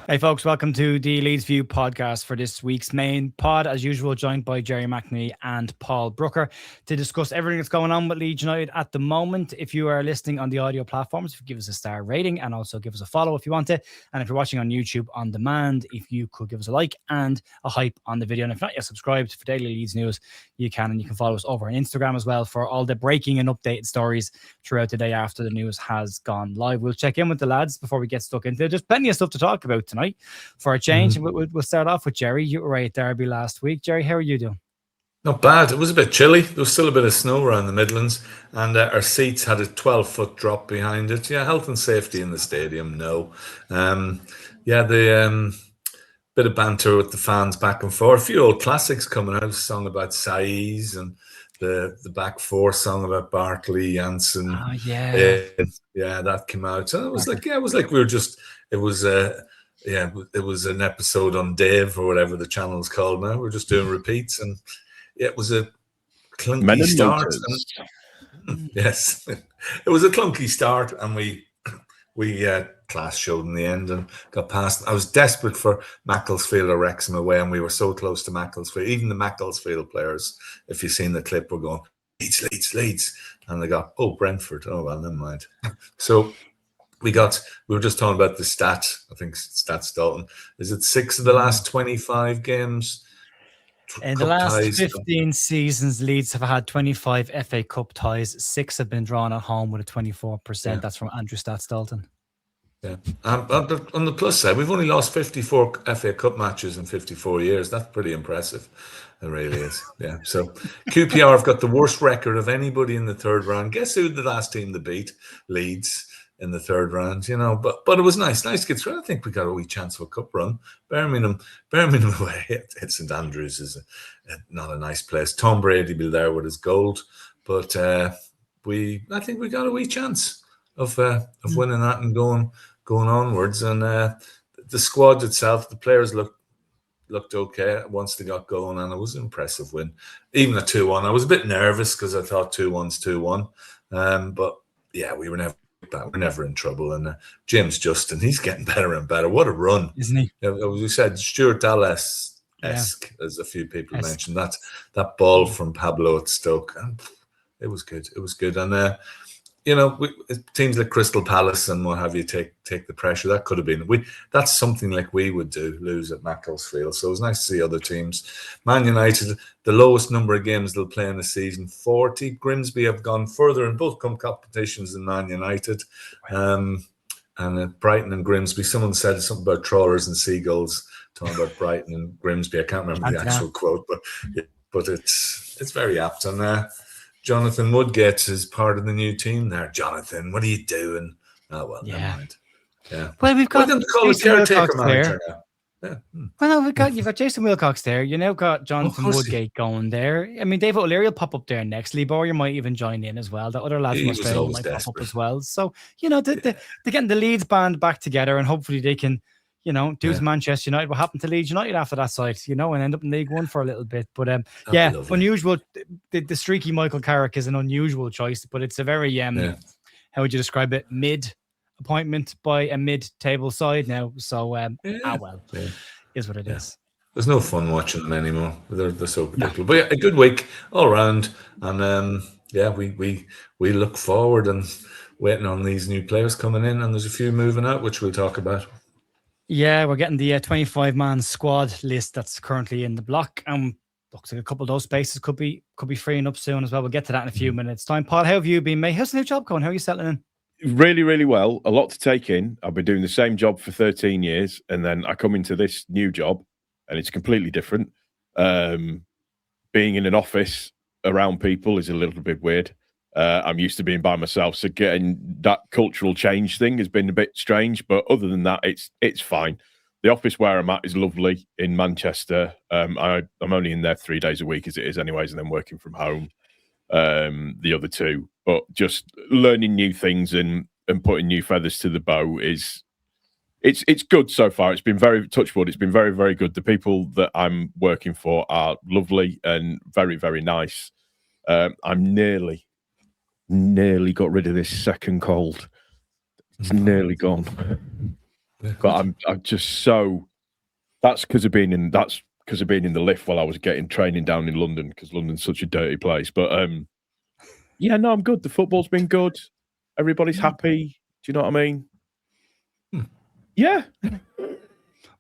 Hey folks, welcome to the Leeds View podcast for this week's main pod. As usual, joined by Jerry McNamee and Paul Brooker to discuss everything that's going on with Leeds United at the moment. If you are listening on the audio platforms, give us a star rating and also give us a follow if you want to. And if you're watching on YouTube on demand, if you could give us a like and a hype on the video. And if not yet subscribed for daily Leeds news, you can. And you can follow us over on Instagram as well for all the breaking and updated stories throughout the day after the news has gone live. We'll check in with the lads before we get stuck into it. There's plenty of stuff to talk about tonight for a change. We'll start off with Jerry. You were at Derby last week. Jerry, how are you doing? Not bad. It was a bit chilly. There was still a bit of snow around the Midlands, and our seats had a 12-foot drop behind it. Yeah, health and safety in the stadium, no. The bit of banter with the fans back and forth. A few old classics coming out. A song about Saiz and the back four song about Bartley, Janssen. Oh, yeah. That came out. And it was like we were just. It was it was an episode on Dave or whatever the channel's called now. We're just doing repeats, and it was a clunky start. Yes, it was a clunky start, and we class showed in the end and got past. I was desperate for Macclesfield or Wrexham away, and we were so close to Macclesfield. Even the Macclesfield players, if you've seen the clip, were going Leeds, and they got Brentford. Oh well, never mind. So. We were just talking about the stat. I think Stats Dalton. Is it 6 of the last 25 games? In the last 15 seasons, Leeds have had 25 FA Cup ties. 6 have been drawn at home with a 24%. Yeah. That's from Andrew Stats Dalton. Yeah. On the plus side, we've only lost 54 FA Cup matches in 54 years. That's pretty impressive. It really is. Yeah. So QPR have got the worst record of anybody in the third round. Guess who the last team to beat? Leeds. In the third round, but it was nice to get through. I think we got a wee chance of a cup run. Birmingham away at St Andrews is not a nice place. Tom Brady will be there with his gold, but I think we got a wee chance of winning that and going onwards. And the squad itself, the players looked okay once they got going, and it was an impressive win. Even a 2-1, I was a bit nervous because I thought 2-1's 2-1, but yeah, we're never in trouble. And James Justin, he's getting better and better. What a run, isn't he? As we said, Stuart Dallas-esque, as a few people mentioned. That ball from Pablo at Stoke, and it was good. And teams like Crystal Palace and what have you take the pressure. That could have been that's something like we would do, lose at Macclesfield. So it was nice to see other teams. Man United, the lowest number of games they'll play in the season, 40. Grimsby have gone further in both competitions than Man United. And Brighton and Grimsby, someone said something about trawlers and seagulls, talking about Brighton and Grimsby. I can't remember the actual quote, but it's very apt. And Jonathan Woodgate is part of the new team there. Jonathan, what are you doing? Oh, well, never mind. Yeah. Well, we've got Jason Wilcox there. Yeah. Well, no, you've got Jason Wilcox there. You now got Jonathan Woodgate going there. I mean, David O'Leary will pop up there next. Lee Bowyer might even join in as well. The other lads from Australia might pop up as well. So, they're getting the Leeds band back together, and hopefully they can do to Manchester United what happened to Leeds United after that side, and end up in League One for a little bit. But unusual. The streaky Michael Carrick is an unusual choice, but it's a very how would you describe it? Mid-appointment by a mid-table side now. So is what it is. There's no fun watching them anymore. They're so predictable. No. But yeah, a good week all round, and we look forward and waiting on these new players coming in, and there's a few moving out, which we'll talk about. Yeah, we're getting the 25-man squad list that's currently in the block, and looks like a couple of those spaces could be freeing up soon as well. We'll get to that in a few minutes' time. Paul, how have you been, mate? How's the new job going? How are you settling in? Really, really well. A lot to take in. I've been doing the same job for 13 years, and then I come into this new job, and it's completely different. Being in an office around people is a little bit weird. I'm used to being by myself, so getting that cultural change thing has been a bit strange. But other than that, it's fine. The office where I'm at is lovely in Manchester. I'm only in there 3 days a week, as it is anyways, and then working from home the other two. But just learning new things and putting new feathers to the bow it's good so far. It's been very touch wood. It's been very, very good. The people that I'm working for are lovely and very, very nice. I'm nearly got rid of this second cold. It's nearly gone. But I'm just so. That's because of being in the lift while I was getting training down in London, because London's such a dirty place. But yeah, no, I'm good. The football's been good. Everybody's happy. Do you know what I mean? Yeah.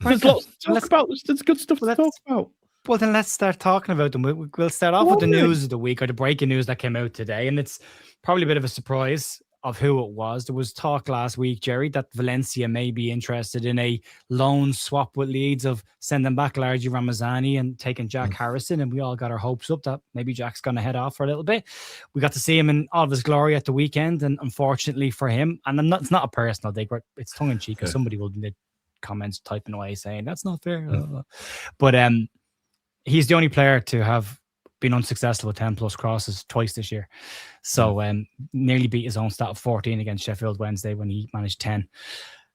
There's lots to talk about. There's good stuff to talk about. Well, then let's start talking about them. We'll start off with the news of the week, or the breaking news that came out today. And it's probably a bit of a surprise of who it was. There was talk last week, Jerry, that Valencia may be interested in a loan swap with Leeds of sending back Largi Ramazani and taking Jack Harrison. And we all got our hopes up that maybe Jack's going to head off for a little bit. We got to see him in all of his glory at the weekend. And unfortunately for him, and it's not a personal dig, but it's tongue in cheek, because somebody will in the comments typing away saying that's not fair. But he's the only player to have been unsuccessful with 10 plus crosses twice this year. So nearly beat his own stat of 14 against Sheffield Wednesday when he managed 10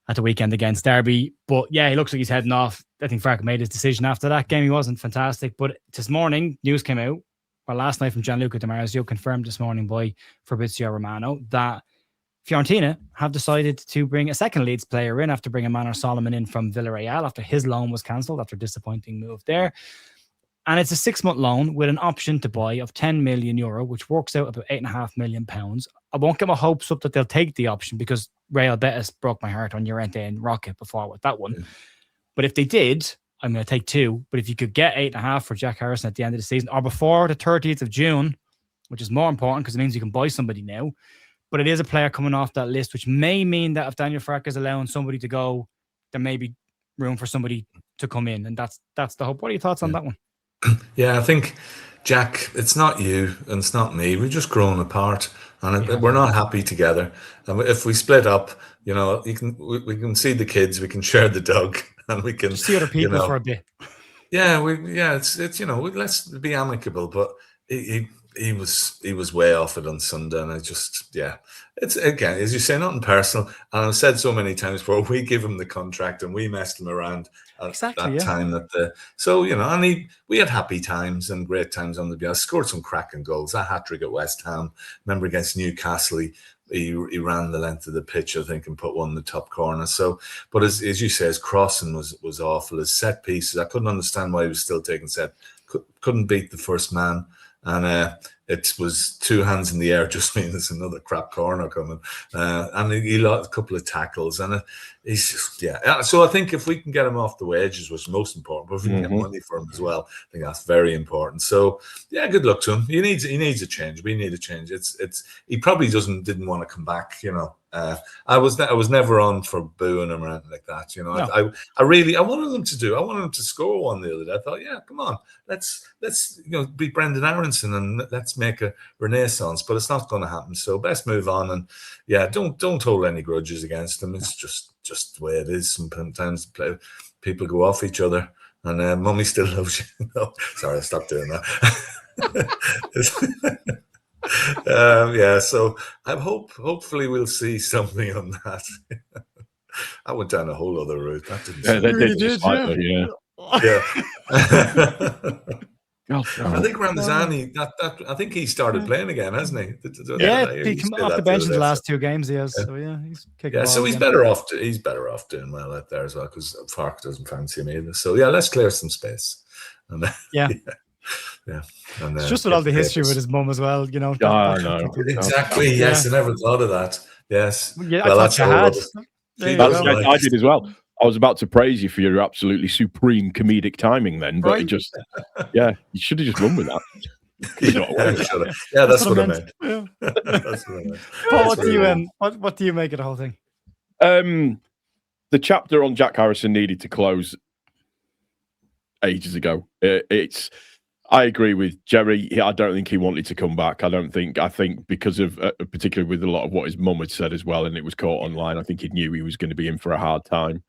at the weekend against Derby. But yeah, he looks like he's heading off. I think Farke made his decision after that game. He wasn't fantastic. But this morning, news came out, or last night, from Gianluca Di Marzio, confirmed this morning by Fabrizio Romano, that Fiorentina have decided to bring a second Leeds player in after bringing Manor Solomon in from Villarreal after his loan was cancelled after a disappointing move there. And it's a 6-month loan with an option to buy of €10 million, which works out about £8.5 million. I won't get my hopes up that they'll take the option, because Real Betis broke my heart on Llorente and Rocket before with that one. But if they did, I'm going to take 2. But if you could get 8.5 for Jack Harrison at the end of the season, or before the 30th of June, which is more important because it means you can buy somebody now. But it is a player coming off that list, which may mean that if Daniel Farke is allowing somebody to go, there may be room for somebody to come in. And that's the hope. What are your thoughts on that one? Yeah, I think, Jack, it's not you and it's not me. We've just grown apart, and we're not happy together. And if we split up, we can see the kids, we can share the dog, and we can see other people for a bit. Yeah, it's let's be amicable. But he was way off it on Sunday, and it's, again, as you say, nothing personal. And I've said so many times before, we give him the contract and we messed him around at time. We had happy times and great times on the beach. Scored some cracking goals. That hat-trick at West Ham. Remember against Newcastle, he ran the length of the pitch, I think, and put one in the top corner. So, but as you say, his crossing was awful. His set pieces, I couldn't understand why he was still taking couldn't beat the first man. And it was 2 hands in the air, just means there's another crap corner coming. And he lost a couple of tackles. And he's just, So I think if we can get him off the wages, which is most important, but if we can get money for him as well, I think that's very important. So, yeah, good luck to him. He needs a change. We need a change. He probably didn't want to come back, I was never on for booing him or anything like that. No. I wanted him to score one the other day. I thought, yeah, come on, let's be Brendan Aronson and let's make a renaissance. But it's not going to happen. So best move on, and don't hold any grudges against him. It's just the way it is. Sometimes people go off each other, and Mummy still loves you. No, sorry, I stopped doing that. So I hopefully we'll see something on that. I went down a whole other route. That didn't. I think Ramazani. I think he started playing again, hasn't he? He came off the bench in the last 2 games. He has. So he's kicking. Yeah, so he's better off. He's better off doing well out there as well, because Farke doesn't fancy him either. So let's clear some space. And, And, it's just with all the history with his mum as well, No. Exactly. Yes, I never thought of that. Yes. Yeah, well, that's I did as well. I was about to praise you for your absolutely supreme comedic timing then, but it just, you should have just run with that. That's what I meant. That's what I meant. Paul, what do you make of the whole thing? The chapter on Jack Harrison needed to close ages ago. I agree with Jerry. I don't think he wanted to come back. I think because of, particularly with a lot of what his mum had said as well, and it was caught online, I think he knew he was going to be in for a hard time.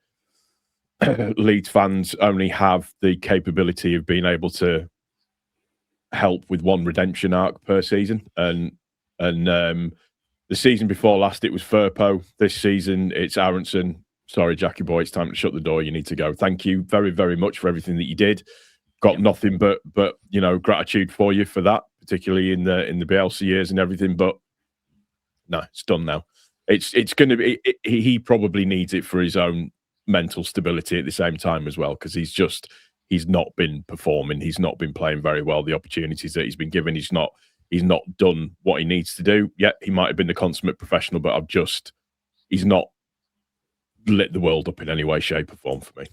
Leeds fans only have the capability of being able to help with one redemption arc per season. And the season before last, it was Firpo. This season, it's Aronson. Sorry, Jackie boy, it's time to shut the door. You need to go. Thank you very, very much for everything that you did. Got nothing but gratitude for you for that, particularly in the Bielsa years and everything. But no, it's done now. It's going to be. He probably needs it for his own mental stability at the same time as well, because he's not been performing. He's not been playing very well. The opportunities that he's been given, he's not done what he needs to do. Yeah, he might have been the consummate professional, but he's not lit the world up in any way, shape, or form for me.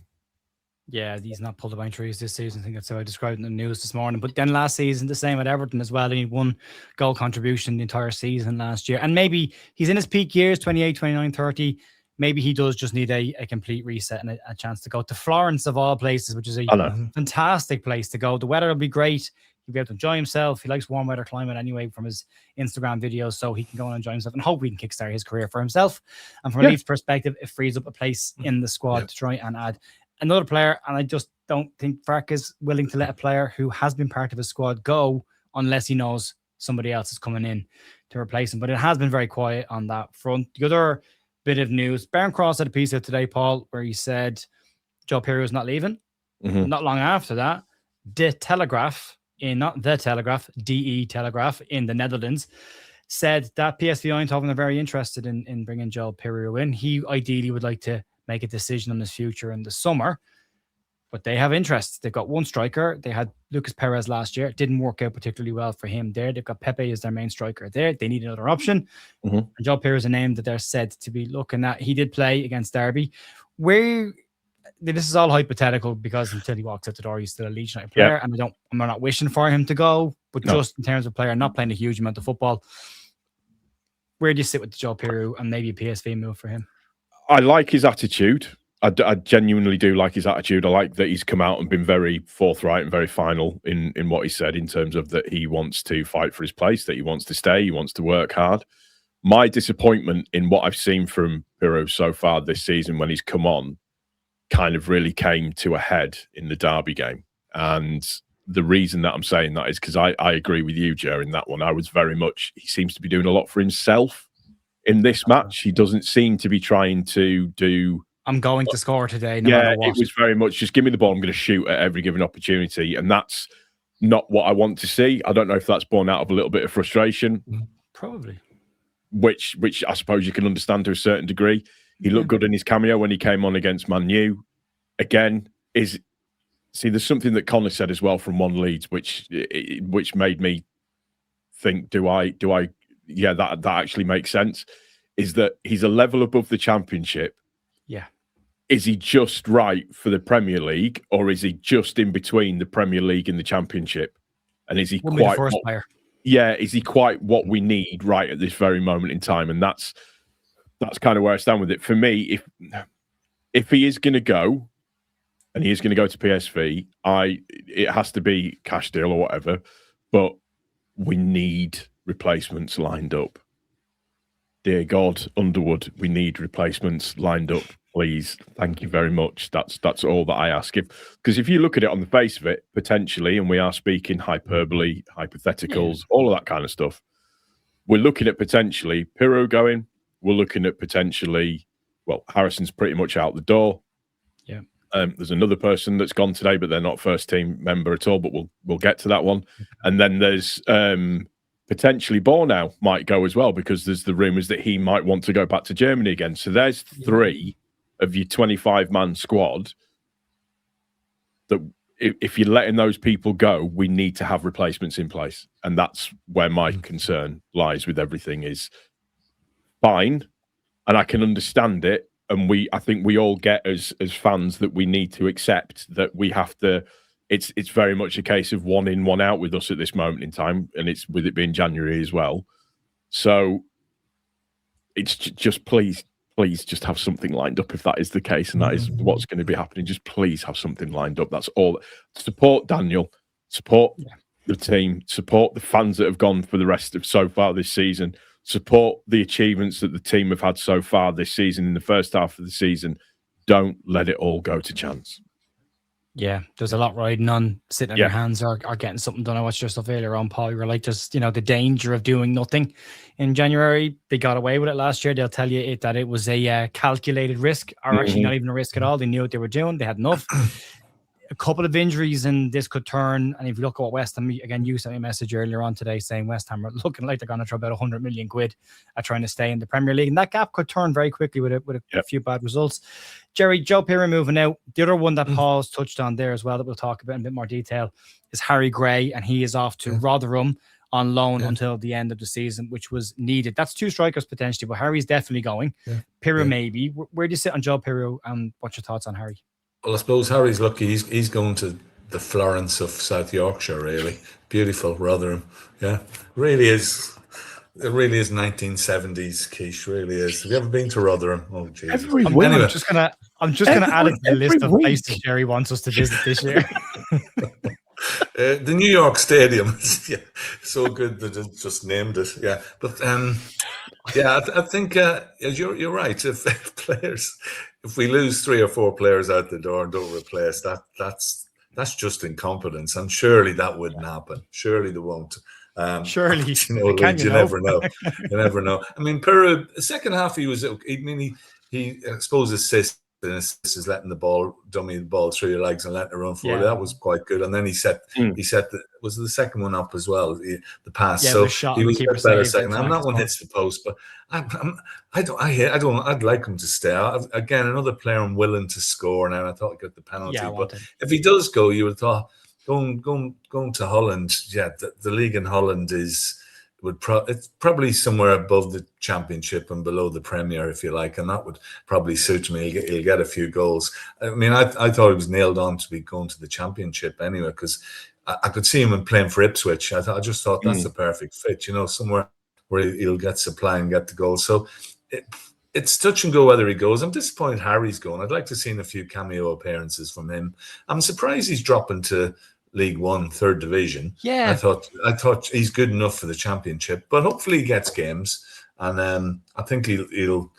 Yeah, he's not pulled the by trees this season. I think that's how I described it in the news this morning. But then last season, the same at Everton as well. He had 1 goal contribution the entire season last year. And maybe he's in his peak years, 28, 29, 30. Maybe he does just need a complete reset and a chance to go to Florence of all places, which is a fantastic place to go. The weather will be great. He'll be able to enjoy himself. He likes warm weather climate anyway from his Instagram videos, so he can go and enjoy himself and hope he can kickstart his career for himself. And from a Leeds perspective, it frees up a place in the squad to try and add another player. And I just don't think Farke is willing to let a player who has been part of his squad go unless he knows somebody else is coming in to replace him. But it has been very quiet on that front. The other bit of news, Barron Cross had a piece out today, Paul, where he said Joe Pirro is not leaving. Not long after that, De Telegraph, not The Telegraph, DE Telegraph in the Netherlands, said that PSV Eindhoven are very interested in bringing Joe Pirro in. He ideally would like to make a decision on his future in the summer, but they have interest. They've got 1 striker. They had Lucas Perez last year. It didn't work out particularly well for him there. They've got Pepe as their main striker there. They need another option. And Joe Pirro is a name that they're said to be looking at. He did play against Derby. This is all hypothetical because until he walks out the door, he's still a Leeds United player. And I'm not wishing for him to go, but just in terms of player, not playing a huge amount of football, where do you sit with Joe Pirro and maybe a PSV move for him? I like his attitude. I genuinely do like his attitude. I like that he's come out and been very forthright and very final in what he said in terms of that he wants to fight for his place, that he wants to stay, he wants to work hard. My disappointment in what I've seen from Pirro so far this season when he's come on kind of really came to a head in the Derby game. And the reason that I'm saying that is because I agree with you, Joe, in that one. I was very much, he seems to be doing a lot for himself in this match. He doesn't seem to be trying to do... I'm going to score today, no matter what. It was very much just give me the ball, I'm going to shoot at every given opportunity. And that's not what I want to see. I don't know if that's born out of a little bit of frustration. Probably. Which I suppose you can understand to a certain degree. He looked good in his cameo when he came on against Man U. Again, there's something that Connor said as well from One Leeds, which made me think, that actually makes sense, is that he's a level above the Championship. Yeah. Is he just right for the Premier League, or is he just in between the Premier League and the Championship? And is he quite the first player? Yeah, is he quite what we need right at this very moment in time? And that's kind of where I stand with it. For me, if he is going to go, and he is going to go to PSV, it has to be cash deal or whatever, but we need replacements lined up. Dear God, Underwood, we need replacements lined up, please. Thank you very much. That's all that I ask. Because if you look at it on the face of it, potentially, and we are speaking hyperbole, hypotheticals, all of that kind of stuff, we're looking at potentially Pirro going. We're looking at potentially, Harrison's pretty much out the door. Yeah. There's another person that's gone today, but they're not first team member at all. But we'll get to that one. And then there's potentially Bornau might go as well, because there's the rumours that he might want to go back to Germany again. So there's 3 of your 25-man squad that if you're letting those people go, we need to have replacements in place. And that's where my concern lies with everything is fine. And I can understand it. And I think we all get as fans that we need to accept that we have to, it's very much a case of 1 in, 1 out with us at this moment in time. And it's with it being January as well. So it's just please just have something lined up if that is the case. And that is what's going to be happening. Just please have something lined up. That's all. Support Daniel, support the team, support the fans that have gone for the rest of so far this season. Support the achievements that the team have had so far this season in the first half of the season. Don't let it all go to chance. Yeah, there's a lot riding on sitting on your hands or getting something done. I watched your stuff earlier on, Paul. You were like, just, the danger of doing nothing in January. They got away with it last year. They'll tell you that it was a calculated risk, or actually not even a risk at all. They knew what they were doing. They had enough. a couple of injuries and this could turn. And if you look at what West Ham, again, you sent me a message earlier on today saying West Ham are looking like they're going to throw about 100 million quid at trying to stay in the Premier League. And that gap could turn very quickly with a few bad results. Jerry, Joe Pirro moving out. The other one that Paul's touched on there as well that we'll talk about in a bit more detail is Harry Gray, and he is off to Rotherham on loan until the end of the season, which was needed. That's two strikers potentially, but Harry's definitely going. Pirro maybe. Where do you sit on Joe Pirro, and what's your thoughts on Harry? Well, I suppose Harry's lucky. He's going to the Florence of South Yorkshire, really. Beautiful, Rotherham. Yeah, really is. It really is 1970s quiche, really is. Have you ever been to Rotherham? Oh, Jesus. Anyway. I'm just gonna add it to the list of places Jerry wants us to visit this year. The New York Stadium, so good that it just named it. Yeah, but I think you're right. If we lose 3 or 4 players out the door and don't replace that's just incompetence, and surely that wouldn't happen. Surely they won't. Surely, you never know. You never know. I mean, Pirro, the second half he I suppose assist. And is letting the ball through your legs and letting it run forward. That was quite good. And then he set was the second one up as well, the pass. So he was a bit better second. And that one hits the post, but I'd like him to stay. Again, another player I'm willing to score now. I thought he got the penalty, but if he does go, you would have thought going to Holland. Yeah, the league in Holland it's probably somewhere above the Championship and below the Premier, if you like, and that would probably suit me. He'll get a few goals. I mean, I thought he was nailed on to be going to the Championship anyway, because I could see him playing for Ipswich. I just thought that's the perfect fit, somewhere where he'll get supply and get the goals. So it's touch and go whether he goes. I'm disappointed Harry's going. I'd like to see a few cameo appearances from him. I'm surprised he's dropping to League One, third division. Yeah, I thought he's good enough for the Championship, but hopefully he gets games, and I think he'll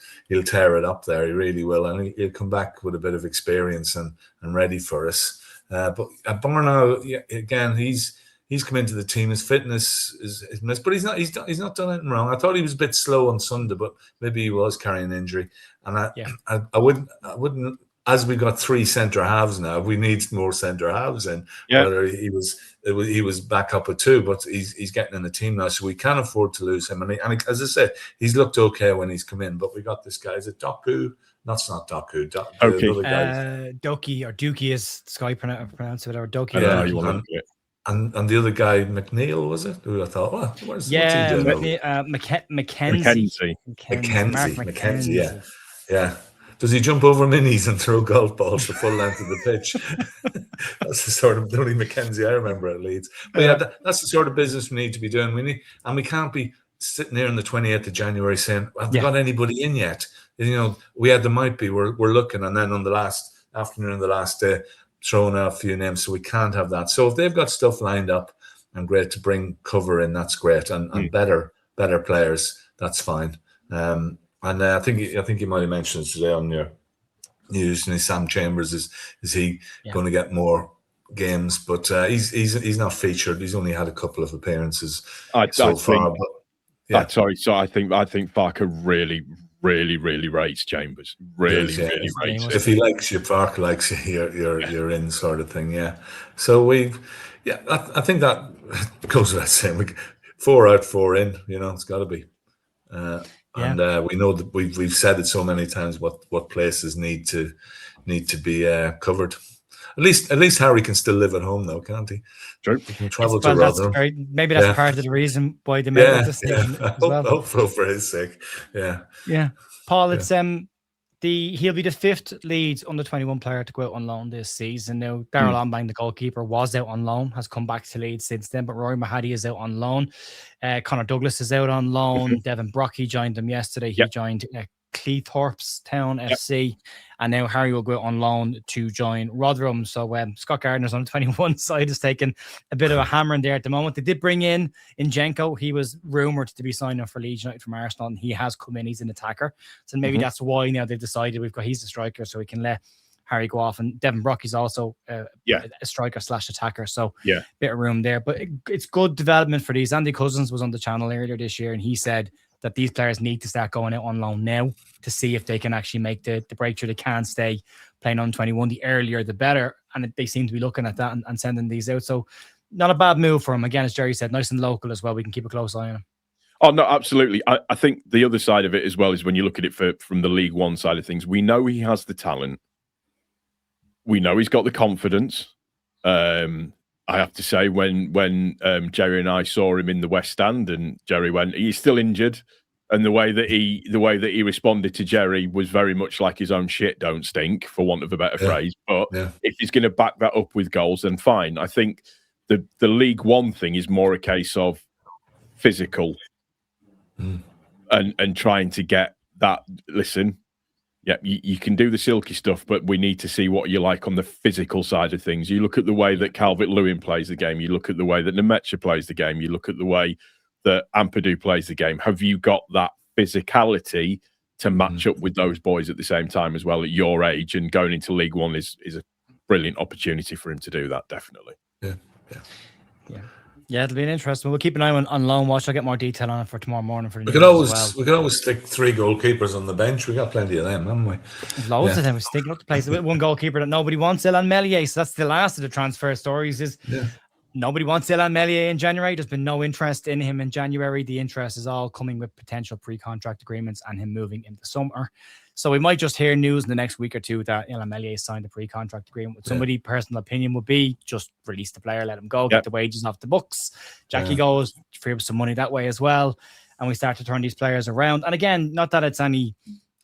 tear it up there. He really will, and he'll come back with a bit of experience and ready for us. But at Barnell, again, he's come into the team. His fitness is missed, but he's not done anything wrong. I thought he was a bit slow on Sunday, but maybe he was carrying an injury, and I wouldn't. As we got 3 centre halves now, we need more centre halves in. Whether he was back up at 2, but he's getting in the team now, so we can't afford to lose him. And as I said, he's looked okay when he's come in. But we got this guy. Is it Doku? That's not Doku. Doki or Dookie, as Sky pronounce it, or Doki. And the other guy, McNeil, was it? Who I thought, what's he doing? Mackenzie. Mackenzie. Yeah. Does he jump over minis and throw golf balls the full length of the pitch? That's the sort of the only Mackenzie I remember at Leeds. But that's the sort of business we need to be doing. We can't be sitting here on the 28th of January saying, have we got anybody in yet? There might be. We're looking, and then on the last afternoon, the last day, throwing out a few names. So we can't have that. So if they've got stuff lined up and great to bring cover in, that's great, and better players, that's fine. And I think you might have mentioned today on your news. Sam Chambers is he going to get more games? But he's not featured. He's only had a couple of appearances so far. Sorry. So I think Barker really rates Chambers. Really rates. If he likes you, Barker likes you. You're in, sort of thing. Yeah. So I think that goes without saying. 4 out, 4 in. It's got to be. And we know that we've said it so many times what places need to be covered. At least Harry can still live at home though, can't he? Sure. He can travel to Rotherham. Maybe that's part of the reason why they made it this season as well. Hopeful for his sake. Yeah. Yeah. Paul, it's he'll be the 5th Leeds under-21 player to go out on loan this season. Now, Darrell Onbang, the goalkeeper, was out on loan, has come back to Leeds since then, but Rory Mahadi is out on loan. Connor Douglas is out on loan. Devin Brocky joined them yesterday. He joined Cleethorpstown FC, and now Harry will go out on loan to join Rotherham. So Scott Gardner's on the 21 side is taking a bit of a hammer in there at the moment. They did bring in Injenko. He was rumoured to be signing for Leeds United from Arsenal, and he has come in. He's an attacker, so maybe that's why now they've decided he's a striker, so we can let Harry go off. And Devin Brocky's also a striker / attacker, so bit of room there. But it's good development for these. Andy Cousins was on the channel earlier this year, and he said that these players need to start going out on loan now to see if they can actually make the breakthrough. They can't stay playing on 21. The earlier, the better. and they seem to be looking at that and sending these out. So not a bad move for him. Again, as Jerry said, nice and local as well. We can keep a close eye on him. Oh, no, absolutely. I think the other side of it as well is when you look at it from the League One side of things, we know he has the talent. We know he's got the confidence. I have to say, when Jerry and I saw him in the West Stand, and Jerry went, "He's still injured," and the way that he responded to Jerry was very much like his own shit don't stink, for want of a better phrase. But if he's going to back that up with goals, then fine. I think the League One thing is more a case of physical and trying to get that. Listen, yeah, you can do the silky stuff, but we need to see what you like on the physical side of things. You look at the way that Calvert-Lewin plays the game. You look at the way that Nemecha plays the game. You look at the way that Ampadu plays the game. Have you got that physicality to match up with those boys at the same time as well at your age? And going into League One is a brilliant opportunity for him to do that, definitely. Yeah, it'll be an interesting. We'll keep an eye on loan watch. I'll get more detail on it for tomorrow morning. For the we could always stick 3 goalkeepers on the bench. We got plenty of them, haven't we? Loads of them. We're sticking up the place with one goalkeeper that nobody wants, Ilan Meslier. So that's the last of the transfer stories. Nobody wants Ilan Meslier in January. There's been no interest in him in January. The interest is all coming with potential pre-contract agreements and him moving in the summer. So we might just hear news in the next week or two that Ilan Meslier signed a pre-contract agreement with somebody. Personal opinion would be just release the player, let him go, get the wages off the books. Jackie goes, free up some money that way as well. And we start to turn these players around. And again, not that it's any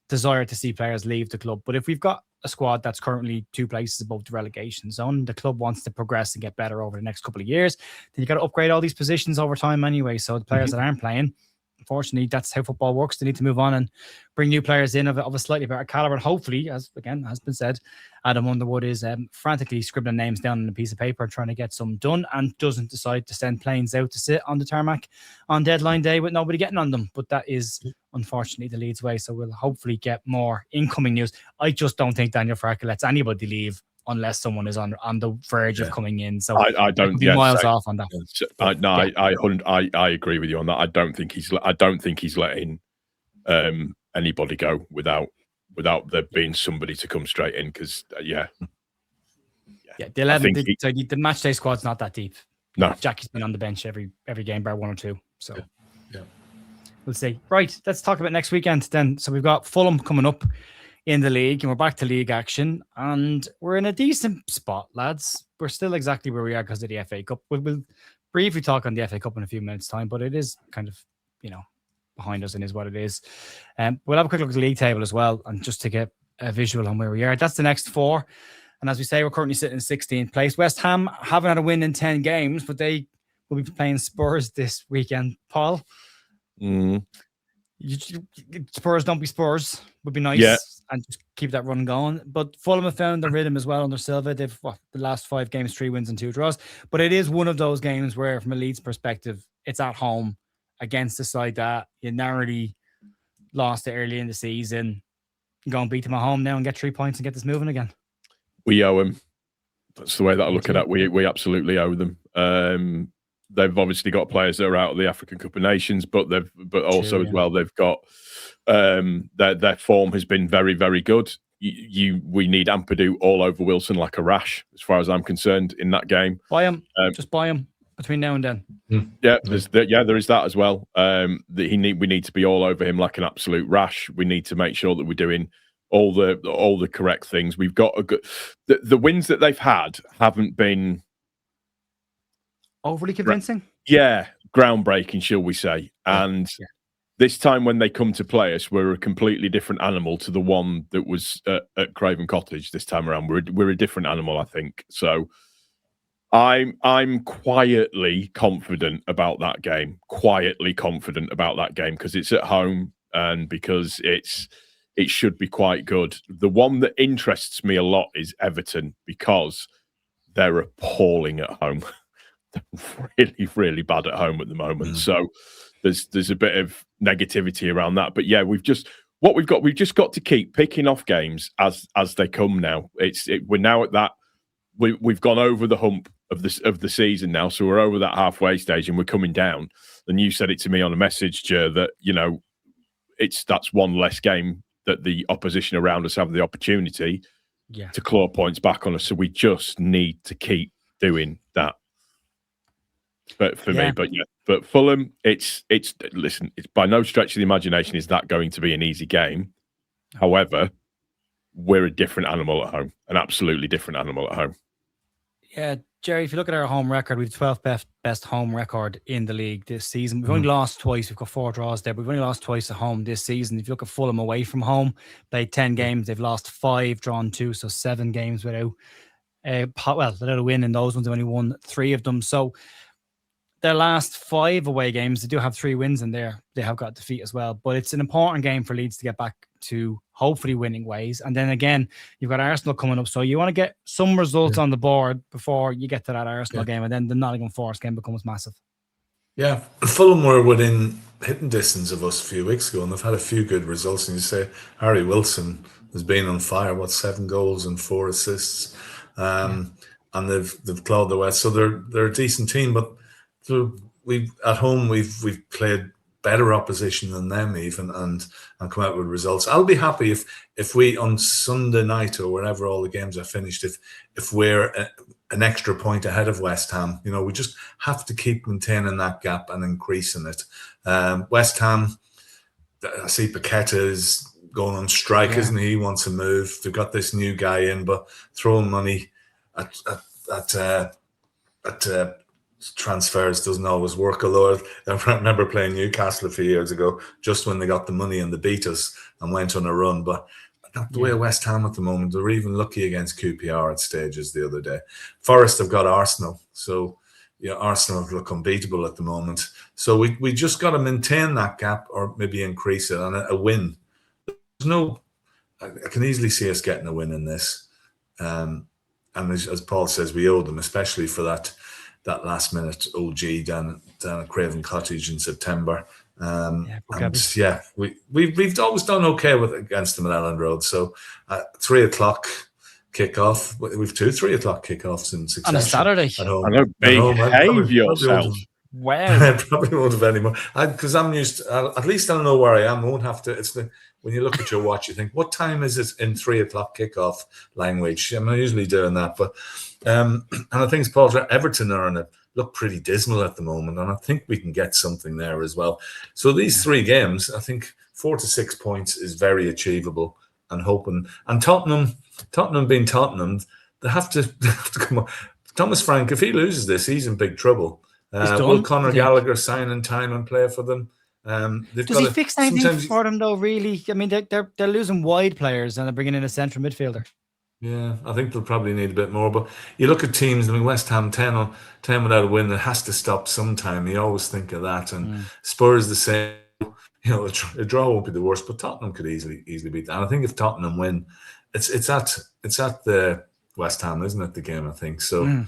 desire to see players leave the club, but if we've got a squad that's currently 2 places above the relegation zone, the club wants to progress and get better over the next couple of years, then you got to upgrade all these positions over time anyway. So the players that aren't playing, unfortunately, that's how football works. They need to move on and bring new players in of a slightly better caliber. And hopefully, as again has been said, Adam Underwood is frantically scribbling names down on a piece of paper, trying to get some done, and doesn't decide to send planes out to sit on the tarmac on deadline day with nobody getting on them. But that is unfortunately the Leeds way. So we'll hopefully get more incoming news. I just don't think Daniel Farke lets anybody leave unless someone is on the verge of coming in. So I don't be miles off on that. I agree with you on that. I don't think he's letting anybody go without there being somebody to come straight in, because the match day squad's not that deep. No, Jackie's been on the bench every game bar 1 or 2. So we'll see. Right, let's talk about next weekend then. So we've got Fulham coming up in the league, and we're back to league action, and we're in a decent spot, lads. We're still exactly where we are because of the FA Cup. We'll briefly talk on the FA Cup in a few minutes' time, but it is kind of, behind us and is what it is. We'll have a quick look at the league table as well, and just to get a visual on where we are. That's the next 4. And as we say, we're currently sitting in 16th place. West Ham haven't had a win in 10 games, but they will be playing Spurs this weekend. Paul? Spurs don't be Spurs would be nice, and just keep that run going. But Fulham have found the rhythm as well under Silva. They've the last 5 games, 3 wins and 2 draws. But it is one of those games where, from a Leeds perspective, it's at home against a side that you narrowly lost it early in the season. Go and beat them at home now and get 3 points and get this moving again. We owe them. That's the way that I look at it. We absolutely owe them. They've obviously got players that are out of the African Cup of Nations, but also as well they've got their form has been very, very good. We need Ampadu all over Wilson like a rash, as far as I'm concerned, in that game. Buy him, just buy him between now and then. There is that as well. We need to be all over him like an absolute rash. We need to make sure that we're doing all the correct things. We've got a good. The wins that they've had haven't been overly convincing. Groundbreaking, shall we say? And this time when they come to play us, we're a completely different animal to the one that was at Craven Cottage this time around. We're a different animal, I think. So I'm quietly confident about that game. Because it's at home and because it should be quite good. The one that interests me a lot is Everton, because they're appalling at home. They're really, really bad at home at the moment. So there's a bit of negativity around that. But we've just got to keep picking off games as they come now. We're now at that. We've gone over the hump of the season now, so we're over that halfway stage and we're coming down. And you said it to me on a message, Jer, that that's one less game that the opposition around us have the opportunity. to claw points back on us. So we just need to keep doing that. But for me, but Fulham, it's listen, it's by no stretch of the imagination is that going to be an easy game. However, we're a different animal at home, an absolutely different animal at home. Yeah, Jerry, if you look at our home record, we've 12th best home record in the league this season. We've only lost twice. We've got 4 draws there, but we've only lost twice at home this season. If you look at Fulham away from home, played 10 games. They've lost 5, drawn 2, so 7 games without a win in those ones. They've only won 3 of them. So their last 5 away games, they do have 3 wins in there. They have got defeat as well. But it's an important game for Leeds to get back to hopefully winning ways. And then again, you've got Arsenal coming up. So you want to get some results on the board before you get to that Arsenal game. And then the Nottingham Forest game becomes massive. Yeah. Fulham were within hitting distance of us a few weeks ago, and they've had a few good results. And you say Harry Wilson has been on fire, 7 goals and 4 assists. And they've clawed their way. So they're a decent team, but we've played better opposition than them even and come out with results. I'll be happy if we on Sunday night or whenever all the games are finished, if we're an extra point ahead of West Ham. We just have to keep maintaining that gap and increasing it. West Ham, I see Paqueta is going on strike, isn't he? He wants to move. They've got this new guy in, but throwing money at transfers doesn't always work. Although I remember playing Newcastle a few years ago, just when they got the money and they beat us and went on a run. But not the way West Ham at the moment. They're even lucky against QPR at stages the other day. Forest have got Arsenal, so Arsenal look unbeatable at the moment. So we just got to maintain that gap or maybe increase it. And a win. I can easily see us getting a win in this. And as Paul says, we owe them, especially for that last minute OG down at Craven Cottage in September. We've always done okay against them at Elland Road. So 3 o'clock kickoff. We've 2 3 o'clock kickoffs in succession on a Saturday. At home. I know, behave yourself. Wow. I probably won't have any more because I'm used to, at least I know where I am. I won't have to. When you look at your watch, you think, what time is it in 3 o'clock kickoff language? I'm not usually doing that, but and I think Paul's right. Everton are on it. Look pretty dismal at the moment, and I think we can get something there as well. So these 3 games, I think 4 to 6 points is very achievable, and hoping. And Tottenham being Tottenham, they have to come on. Thomas Frank, if he loses this, he's in big trouble. Will Conor Gallagher sign in time and play for them? Does he fix anything for them though? Really, I mean, they're losing wide players and they're bringing in a central midfielder. Yeah, I think they'll probably need a bit more. But you look at teams. I mean, West Ham 10 without a win. It has to stop sometime. You always think of that. And Spurs the same. A draw won't be the worst, but Tottenham could easily beat that. And I think if Tottenham win, it's at the West Ham, isn't it? The game, I think so.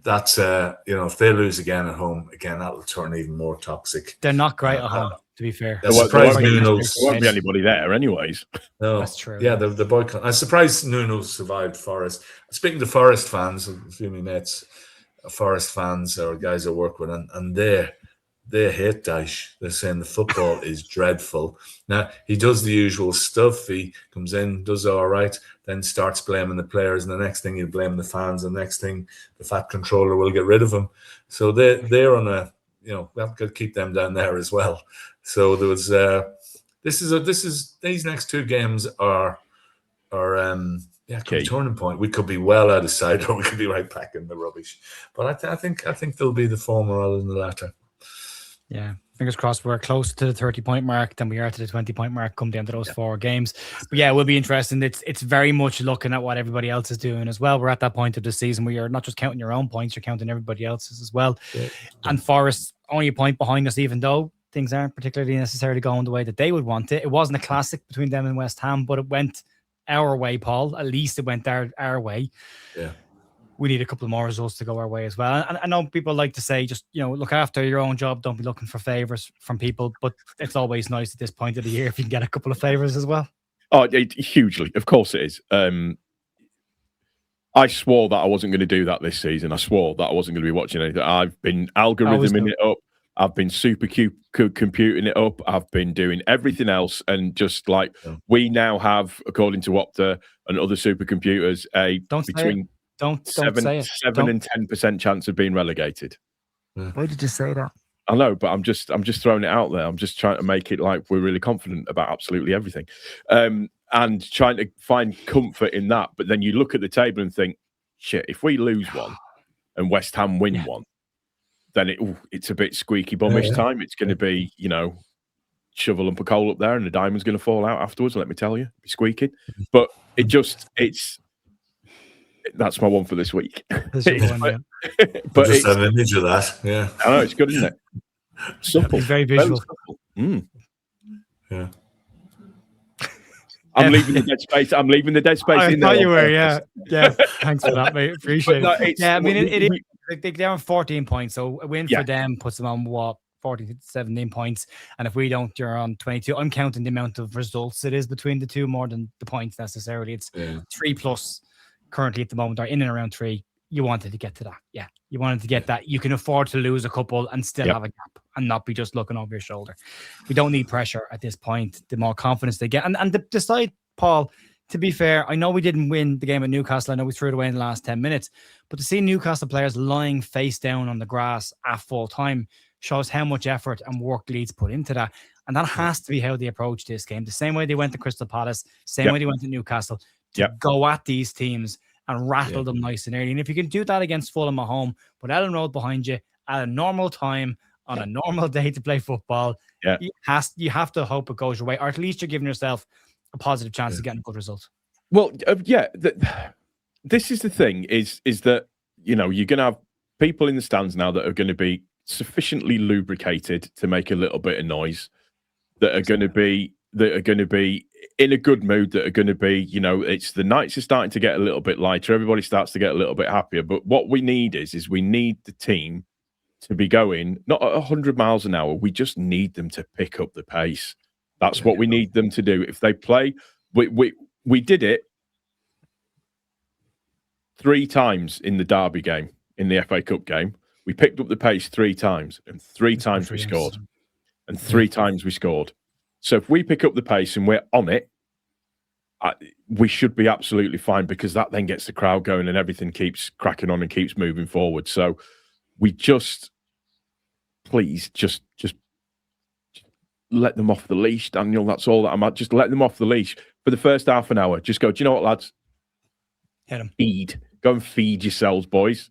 That's if they lose again at home, that'll turn even more toxic. They're not great at home, to be fair. I'm surprised there won't be anybody there, anyways. No, that's true. Yeah, the boycott. I'm surprised Nuno survived Forest. Speaking to Forest fans, a few of my mates, Forest fans or guys I work with, and they hate Dyche. They're saying the football is dreadful. Now, he does the usual stuff. He comes in, does all right, then starts blaming the players, and the next thing he'll blame the fans, and the next thing the fat controller will get rid of him. So they're on a, we have to keep them down there as well. So there was these next 2 games are turning point. We could be well out of sight, or we could be right back in the rubbish. But I think they'll be the former rather than the latter. Yeah, fingers crossed we're close to the 30-point mark than we are to the 20-point mark come the end of those 4 games. But yeah, it will be interesting. It's very much looking at what everybody else is doing as well. We're at that point of the season where you're not just counting your own points, you're counting everybody else's as well. Yeah. And Forest only a point behind us, even though things aren't particularly necessarily going the way that they would want it. It wasn't a classic between them and West Ham, but it went our way, Paul. At least it went our way. Yeah. We need a couple more results to go our way as well. And I know people like to say, just, look after your own job. Don't be looking for favours from people. But it's always nice at this point of the year if you can get a couple of favours as well. Oh, hugely. Of course it is. I swore that I wasn't going to do that this season. I swore that I wasn't going to be watching anything. I've been algorithming it up. I've been computing it up. I've been doing everything else, and just like we now have, according to Opta and other supercomputers, between don't say it. 7 and 10% chance of being relegated. Why did you say that? I know, but I'm just throwing it out there. I'm just trying to make it like we're really confident about absolutely everything, and trying to find comfort in that. But then you look at the table and think, shit, if we lose one and West Ham win one, then it's a bit squeaky bummish time. It's going to be, shovel and a coal up there, and the diamond's going to fall out afterwards. Let me tell you, be squeaking. But that's my one for this week. But just an image of that. Yeah, I know, it's good, isn't it? Simple, it's very visual. Yeah. I'm leaving the dead space. I'm leaving the dead space. I in thought there. you were, yeah. Thanks for that, mate. Appreciate it. Yeah, I mean, they're on 14 points, so a win for them puts them on 14 to 17 points. And if we don't, you're on 22. I'm counting the amount of results it is between the two more than the points necessarily. It's 3+ currently at the moment, or in and around 3. You wanted to get to that. Yeah, you wanted to get that. You can afford to lose a couple and still have a gap and not be just looking over your shoulder. We don't need pressure at this point. The more confidence they get. And the side, Paul, to be fair, I know we didn't win the game at Newcastle. I know we threw it away in the last 10 minutes. But to see Newcastle players lying face down on the grass at full time shows how much effort and work Leeds put into that. And that has to be how they approach this game. The same way they went to Crystal Palace, same way they went to Newcastle, to go at these teams and rattle them nice and early. And if you can do that against Fulham at home, put Ellen Road behind you at a normal time on a normal day to play football, you have to hope it goes your way, or at least you're giving yourself a positive chance of getting a good result. Well, this is the thing, is that, you're going to have people in the stands now that are going to be sufficiently lubricated to make a little bit of noise, that are going to be in a good mood, that are going to be, it's the nights are starting to get a little bit lighter. Everybody starts to get a little bit happier. But what we need is we need the team to be going, not at 100 miles an hour. We just need them to pick up the pace. That's what we need them to do. If they play, we did it 3 times in the Derby game, in the FA Cup game. We picked up the pace 3 times, and 3 times we scored. And 3 times we scored. So if we pick up the pace and we're on it, we should be absolutely fine, because that then gets the crowd going and everything keeps cracking on and keeps moving forward. So we please just let them off the leash, Daniel. That's all that I'm at. Just let them off the leash for the first half an hour. Just go, do you know what, lads? Hit them. Go and feed yourselves, boys.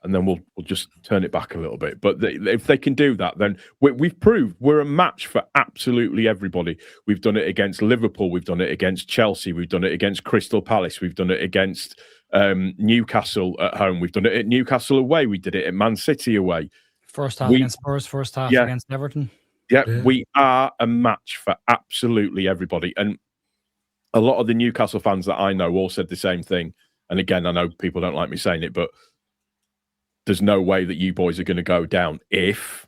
And then we'll just turn it back a little bit. But if they can do that, then we've proved we're a match for absolutely everybody. We've done it against Liverpool. We've done it against Chelsea. We've done it against Crystal Palace. We've done it against Newcastle at home. We've done it at Newcastle away. We did it at Man City away. First half against Spurs, first half against Everton. Yeah, we are a match for absolutely everybody. And a lot of the Newcastle fans that I know all said the same thing. And again, I know people don't like me saying it, but there's no way that you boys are going to go down if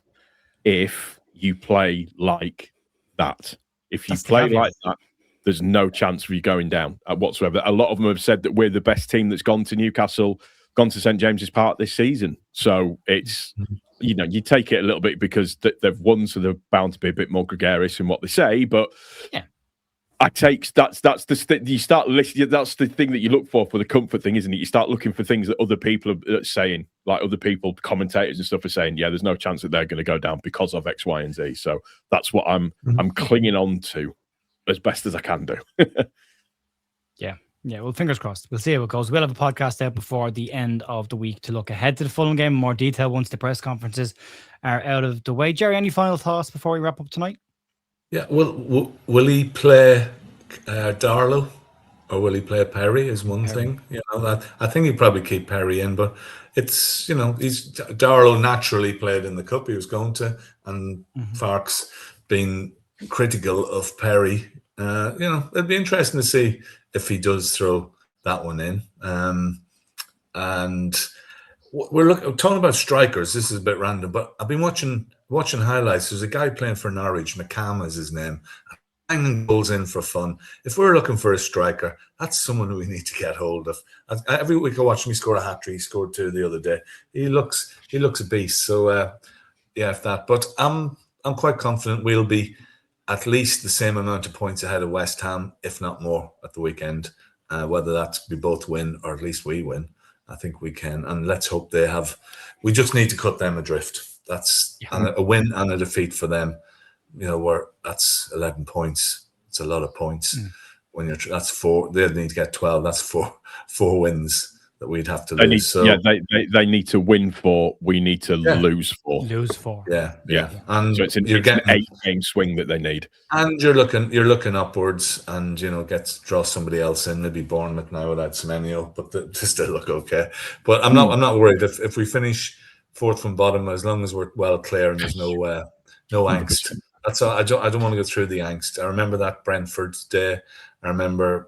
you play like that. If you play like that, there's no chance for you going down whatsoever. A lot of them have said that we're the best team that's gone to Newcastle, gone to St James's Park this season. So it's, you take it a little bit because they've won, so they're bound to be a bit more gregarious in what they say. But that's you start listening. That's the thing that you look for the comfort thing, isn't it? You start looking for things that other people are saying, like other people, commentators and stuff are saying. Yeah, there's no chance that they're going to go down because of X, Y, and Z. So that's what I'm clinging on to as best as I can do. Yeah, well, fingers crossed. We'll see how it goes. We'll have a podcast out before the end of the week to look ahead to the Fulham game in more detail once the press conferences are out of the way. Jerry, any final thoughts before we wrap up tonight? Yeah, will he play Darlow, or will he play Perry is one thing. I think he'd probably keep Perry in, but it's, Darlow naturally played in the Cup he was going to, and Farke's been critical of Perry. It'd be interesting to see if he does throw that one in. And we're talking about strikers. This is a bit random, but I've been watching highlights. There's a guy playing for Norwich, McCam is his name, banging goals in for fun. If we're looking for a striker, that's someone who we need to get hold of. Every week I watch him, he score a hat-trick. He scored 2 the other day. He looks a beast. So if that. But I'm quite confident we'll be at least the same amount of points ahead of West Ham, if not more, at the weekend. Whether that's we both win or at least we win, I think we can. And let's hope they have. We just need to cut them adrift. That's a win and a defeat for them. That's 11 points. It's a lot of points. When that's 4, they need to get 12. That's four wins that we'd have to lose. They need to win 4. We need to lose 4. Lose 4. Yeah. And so it's an 8-game swing that they need. And you're looking upwards, and draw somebody else in. Maybe Bournemouth now without Semenyo, but they still look okay. But I'm not worried if we finish 4th from bottom, as long as we're well clear and there's no angst. That's all. I don't want to go through the angst. I remember that Brentford day. I remember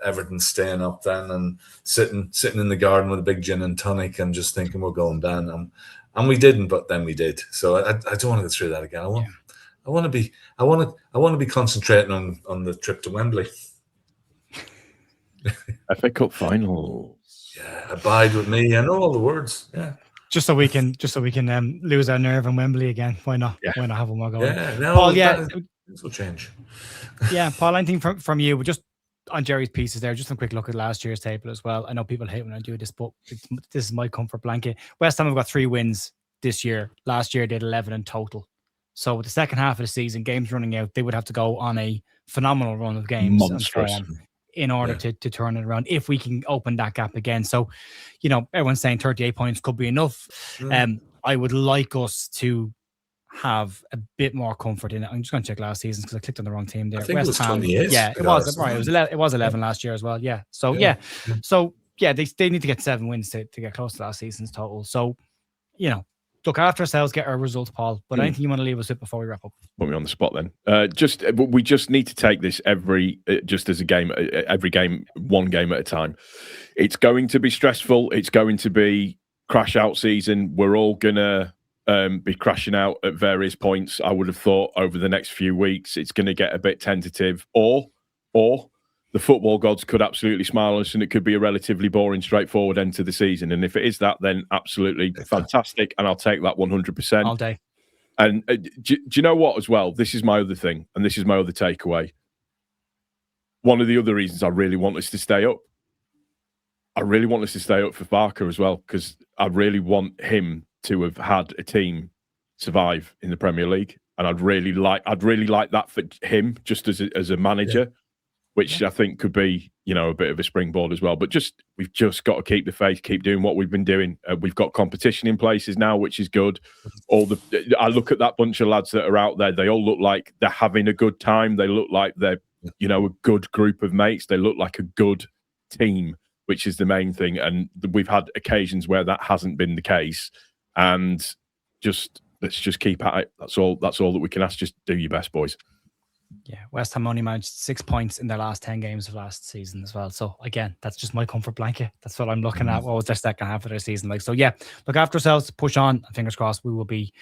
Everton staying up then and sitting in the garden with a big gin and tonic and just thinking we're going down. And we didn't, but then we did. So I don't want to go through that again. I want to be concentrating on the trip to Wembley. FA Cup final. Yeah, abide with me. I know all the words. Yeah. Just so we can lose our nerve in Wembley again. Why not? Yeah. Why not have one more going? Yeah, no, Paul, things will change. Yeah, Paul, anything from you? Just on Jerry's pieces there, just a quick look at last year's table as well. I know people hate when I do this, but this is my comfort blanket. West Ham have got 3 wins this year. Last year they had 11 in total. So with the second half of the season, games running out, they would have to go on a phenomenal run of games Monstrous. in order to turn it around, if we can open that gap again. So, everyone's saying 38 points could be enough. I would like us to have a bit more comfort in it. I'm just going to check last season because I clicked on the wrong team there. I think West it was Ham, 28. Yeah, it was. Right, it was 11 last year as well. Yeah. So, they need to get 7 wins to get close to last season's total. So, look after ourselves, get our results, Paul. But anything you want to leave us with before we wrap up? Put me on the spot then. We just need to take this just as a game, every game, one game at a time. It's going to be stressful. It's going to be crash out season. We're all gonna be crashing out at various points. I would have thought over the next few weeks it's going to get a bit tentative, or the football gods could absolutely smile on us and it could be a relatively boring, straightforward end to the season. And if it is that, then absolutely fantastic. And I'll take that 100%. All day. And do you know what as well? This is my other thing. And this is my other takeaway. One of the other reasons I really want us to stay up. I really want us to stay up for Barker as well, because I really want him to have had a team survive in the Premier League. And I'd really like that for him just as a manager. Yeah. Which I think could be, a bit of a springboard as well. But we've just got to keep the faith, keep doing what we've been doing. We've got competition in places now, which is good. I look at that bunch of lads that are out there. They all look like they're having a good time. They look like they're, a good group of mates. They look like a good team, which is the main thing. And we've had occasions where that hasn't been the case. And let's just keep at it. That's all that we can ask. Just do your best, boys. Yeah, West Ham only managed 6 points in their last 10 games of last season as well. So again, that's just my comfort blanket. That's what I'm looking at. What was their second half of their season like? So yeah, look after ourselves, push on, and fingers crossed we will be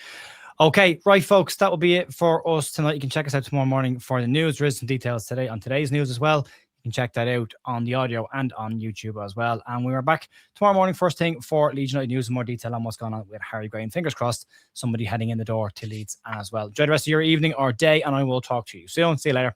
okay. Right, folks, that will be it for us tonight. You can check us out tomorrow morning for the news. There is some details today on today's news as well. You can check that out on the audio and on YouTube as well. And we are back tomorrow morning, first thing, for Leeds United news and more detail on what's going on with Harry Graham. Fingers crossed, somebody heading in the door to Leeds as well. Enjoy the rest of your evening or day, and I will talk to you soon. See you later.